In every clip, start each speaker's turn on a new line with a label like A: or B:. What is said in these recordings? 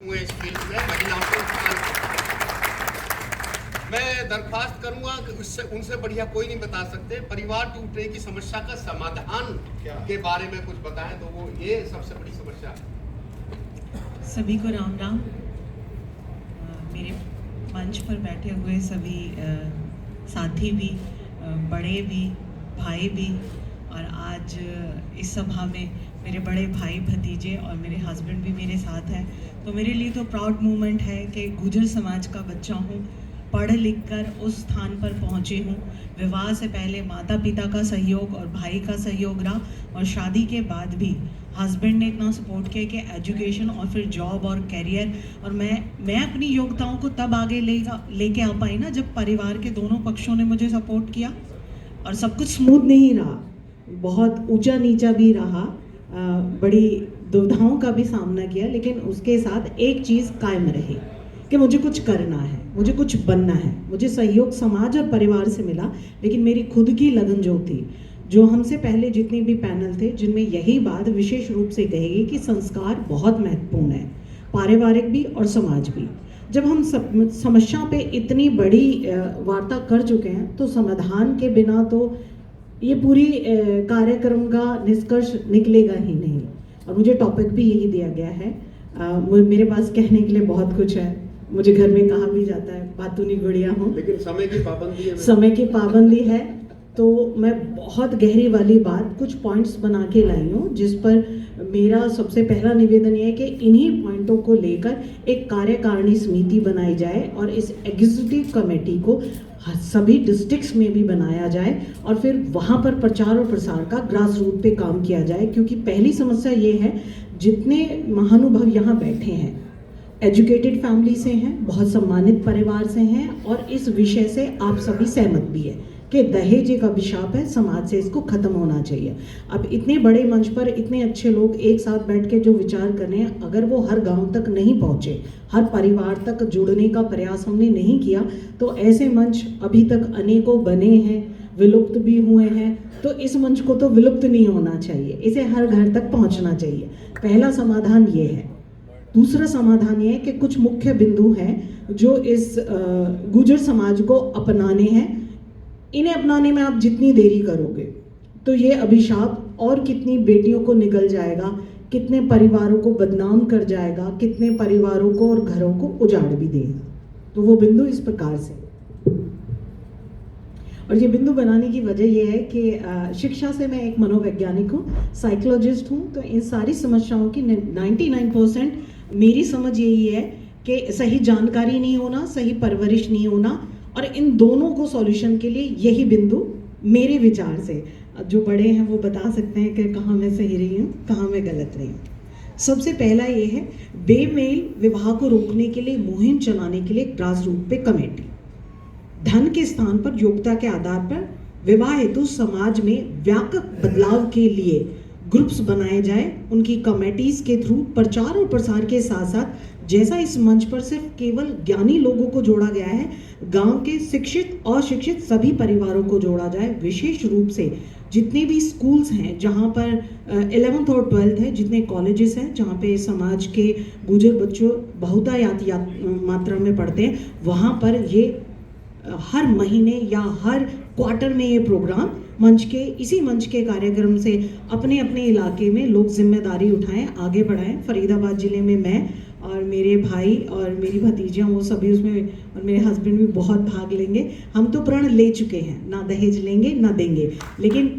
A: हुए इस फील्ड में महिलाओं को मैं दरख्वास्त करूंगा कि उससे उनसे बढ़िया कोई नहीं बता सकते। परिवार टूटने की समस्या का समाधान के बारे में कुछ बताएं तो वो ये सबसे बड़ी समस्या है।
B: सभी को राम राम। मेरे मंच पर बैठे हुए सभी साथी भी, बड़े भी, भाई भी, और आज इस सभा में मेरे बड़े भाई भतीजे और मेरे हस्बैंड भी मेरे साथ हैं, तो मेरे लिए तो प्राउड मोमेंट है कि गुर्जर समाज का बच्चा हूँ, पढ़ लिख कर उस स्थान पर पहुँची हूँ। विवाह से पहले माता पिता का सहयोग और भाई का सहयोग रहा, और शादी के बाद भी हस्बैंड ने इतना सपोर्ट किया कि एजुकेशन और फिर जॉब और कैरियर, और मैं अपनी योग्यताओं को तब आगे लेके आ पाई ना जब परिवार के दोनों पक्षों ने मुझे सपोर्ट किया। और सब कुछ स्मूथ नहीं रहा, बहुत ऊंचा नीचा भी रहा, बड़ी दुविधाओं का भी सामना किया, लेकिन उसके साथ एक चीज़ कायम रही कि मुझे कुछ करना है, मुझे कुछ बनना है। मुझे सहयोग समाज और परिवार से मिला, लेकिन मेरी खुद की लगन जो थी, जो हमसे पहले जितने भी पैनल थे जिनमें यही बात विशेष रूप से कहेगी कि संस्कार बहुत महत्वपूर्ण है, पारिवारिक भी और समाज भी। जब हम समस्या पे इतनी बड़ी वार्ता कर चुके हैं तो समाधान के बिना तो ये पूरी कार्यक्रम का निष्कर्ष निकलेगा ही नहीं। और मुझे टॉपिक भी यही दिया गया है। मेरे पास कहने के लिए बहुत कुछ है, मुझे घर में कहा भी जाता है बातूनी गुड़िया हूँ,
A: लेकिन समय की पाबंदी है।
B: समय की पाबंदी है, तो मैं बहुत गहरी वाली बात कुछ पॉइंट्स बना के लाई हूँ, जिस पर मेरा सबसे पहला निवेदन ये है कि इन्हीं पॉइंटों को लेकर एक कार्यकारिणी समिति बनाई जाए और इस एग्जीक्यूटिव कमेटी को सभी डिस्ट्रिक्ट्स में भी बनाया जाए, और फिर वहाँ पर प्रचार और प्रसार का ग्रास रूट पे काम किया जाए। क्योंकि पहली समस्या ये है, जितने महानुभाव यहाँ बैठे हैं एजुकेटेड फैमिली से हैं, बहुत सम्मानित परिवार से हैं, और इस विषय से आप सभी सहमत भी है कि दहेज एक अभिशाप है, समाज से इसको खत्म होना चाहिए। अब इतने बड़े मंच पर इतने अच्छे लोग एक साथ बैठ के जो विचार कर रहे हैं, अगर वो हर गांव तक नहीं पहुंचे, हर परिवार तक जुड़ने का प्रयास हमने नहीं किया, तो ऐसे मंच अभी तक अनेकों बने हैं, विलुप्त भी हुए हैं, तो इस मंच को तो विलुप्त नहीं होना चाहिए, इसे हर घर तक पहुँचना चाहिए। पहला समाधान ये है। दूसरा समाधान ये है कि कुछ मुख्य बिंदु हैं जो इस गुर्जर समाज को अपनाने हैं। इन्हें अपनाने में आप जितनी देरी करोगे तो ये अभिशाप और कितनी बेटियों को निगल जाएगा, कितने परिवारों को बदनाम कर जाएगा, कितने परिवारों को और घरों को उजाड़ भी देगा। तो वो बिंदु इस प्रकार से, और ये बिंदु बनाने की वजह ये है कि शिक्षा से मैं एक मनोवैज्ञानिक हूँ, साइकोलॉजिस्ट हूँ, तो इन सारी समस्याओं की 99% मेरी समझ यही है कि सही जानकारी नहीं होना, सही परवरिश नहीं होना, और इन दोनों को सॉल्यूशन के लिए यही बिंदु मेरे विचार से, जो बड़े हैं वो बता सकते हैं कि कहाँ मैं सही रही हूँ, कहाँ मैं गलत रही हूँ। सबसे पहला ये है, बेमेल विवाह को रोकने के लिए मुहिम चलाने के लिए ग्रास रूट पे कमेटी, धन के स्थान पर योग्यता के आधार पर विवाह हेतु समाज में व्यापक बदलाव के लिए ग्रुप्स बनाए जाए, उनकी कमेटीज के थ्रू प्रचार और प्रसार के साथ साथ, जैसा इस मंच पर सिर्फ केवल ज्ञानी लोगों को जोड़ा गया है, गांव के शिक्षित और अशिक्षित सभी परिवारों को जोड़ा जाए। विशेष रूप से जितने भी स्कूल्स हैं जहां पर 11th और 12th है, जितने कॉलेजेस हैं जहां पे समाज के गुर्जर बच्चों बहुतायत मात्रा में पढ़ते हैं, वहां पर ये हर महीने या हर क्वार्टर में ये प्रोग्राम इसी मंच के कार्यक्रम से अपने अपने इलाके में लोग जिम्मेदारी उठाएं, आगे बढ़ाएं। फरीदाबाद जिले में मैं और मेरे भाई और मेरी भतीजियाँ, वो सभी उसमें, और मेरे हस्बैंड भी बहुत भाग लेंगे। हम तो प्रण ले चुके हैं, ना दहेज लेंगे ना देंगे, लेकिन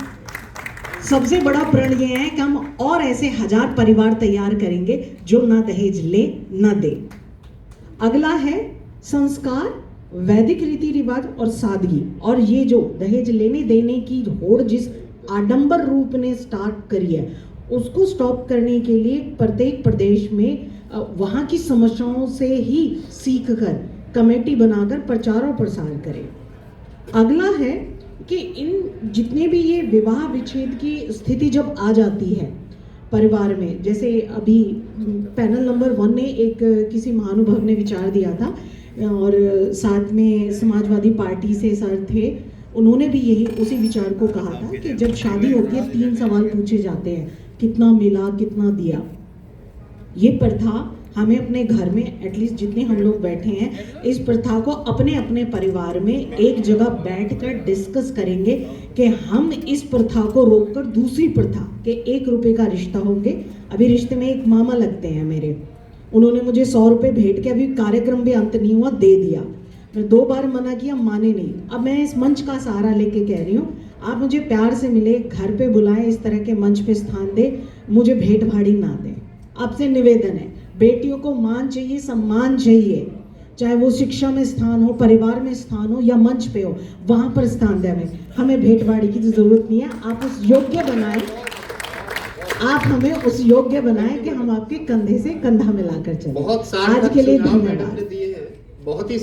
B: सबसे बड़ा प्रण ये है कि हम और ऐसे 1000 परिवार तैयार करेंगे जो ना दहेज ले ना दे। अगला है संस्कार, वैदिक रीति रिवाज और सादगी। और ये जो दहेज लेने देने की होड़ जिस आडंबर रूप ने स्टार्ट करी है, उसको स्टॉप करने के लिए प्रत्येक प्रदेश में वहाँ की समस्याओं से ही सीख कर कमेटी बनाकर प्रचार और प्रसार करें। अगला है कि इन जितने भी ये विवाह विच्छेद की स्थिति जब आ जाती है परिवार में, जैसे अभी पैनल नंबर 1 ने एक किसी महानुभाव ने विचार दिया था, और साथ में समाजवादी पार्टी से सर थे, उन्होंने भी यही उसी विचार को कहा था कि जब शादी होती है 3 सवाल पूछे जाते हैं, कितना मिला, कितना दिया। ये प्रथा हमें अपने घर में एटलीस्ट जितने हम लोग बैठे हैं इस प्रथा को अपने अपने परिवार में एक जगह बैठकर डिस्कस करेंगे कि हम इस प्रथा को रोककर दूसरी प्रथा के 1 रुपए का रिश्ता होंगे। अभी रिश्ते में एक मामा लगते हैं मेरे, उन्होंने मुझे 100 रुपए भेंट के, अभी कार्यक्रम भी अंत नहीं हुआ, दे दिया। मैं 2 बार मना किया, माने नहीं। अब मैं इस मंच का सहारा लेके कह रही हूँ, आप मुझे प्यार से मिले, घर पे बुलाएं, इस तरह के मंच पे स्थान दे, मुझे भेंट भाड़ी ना दें। आपसे निवेदन है, बेटियों को मान चाहिए, सम्मान चाहिए, चाहे वो शिक्षा में स्थान हो, परिवार में स्थान हो या मंच पे हो, वहां पर स्थान दें। हमें भेंट भाड़ी की तो जरूरत नहीं है। आप उस योग्य बनाएं, आप हमें उस योग्य बनाएं कि हम आपके कंधे से कंधा मिलाकर चलें।
A: बहुत सारे
B: आज के लिए
A: सुझाव मैडम
B: धन्यवाद।
A: ने दिए हैं, बहुत ही